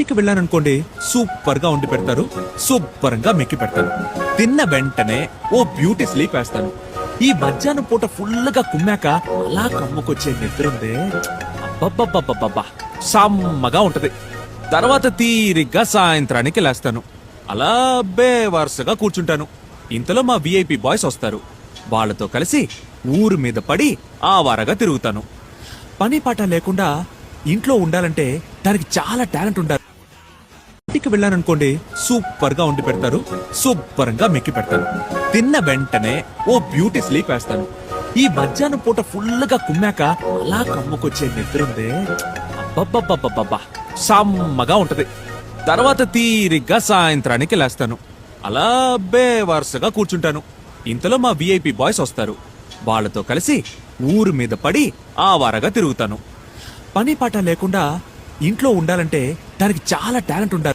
ఇంటికి వెళ్ళాననుకోండి, సూపర్ గా వండి పెడతారు, సూపర్ గా మెక్కి పెడతారు. తిన్న వెంటనే ఓ బ్యూటీ స్లీప్ వేస్తాను. ఈ మధ్యాహ్నం పూట ఫుల్ గా కుమ్మాక అలా కమ్ముకొచ్చే నిద్రుందే, అబ్బబ్బబ్బబ్బబ్బా సమ్మగా ఉంటది. తర్వాత తీరిగ్గా సాయంత్రానికి లేస్తాను. అలా బేవర్సగా కూర్చుంటాను. ఇంతలో మా విఐపి బాయ్స్ వస్తారు. వాళ్ళతో కలిసి ఊరు మీద పడి ఆవారగా తిరుగుతాను. పని పాట లేకుండా ఇంట్లో ఉండాలంటే దానికి చాలా టాలెంట్ ఉండాలి. ఇంటికి వెళ్ళాననుకోండి, సూపర్ గా వండి పెడతారు, సూపర్ గా మెక్కి పెడతారు. తిన్న వెంటనే ఓ బ్యూటీ స్లీప్ వేస్తాను. ఈ మధ్యాహ్నం పూట ఫుల్ గా కుమ్మాక అలా కమ్ముకొచ్చే నిద్రుందే, అబ్బబ్బబ్బబ్బబ్బా సమ్మగా ఉంటది. తర్వాత తీరిగ్గా సాయంత్రానికి లేస్తాను. అలా బేవర్సగా కూర్చుంటాను. ఇంతలో మా విఐపి బాయ్స్ వస్తారు. వాళ్ళతో కలిసి ఊరు మీద పడి ఆవారగా తిరుగుతాను. పని పాట లేకుండా ఇంట్లో ఉండాలంటే దానికి చాలా టాలెంట్ ఉండాలి.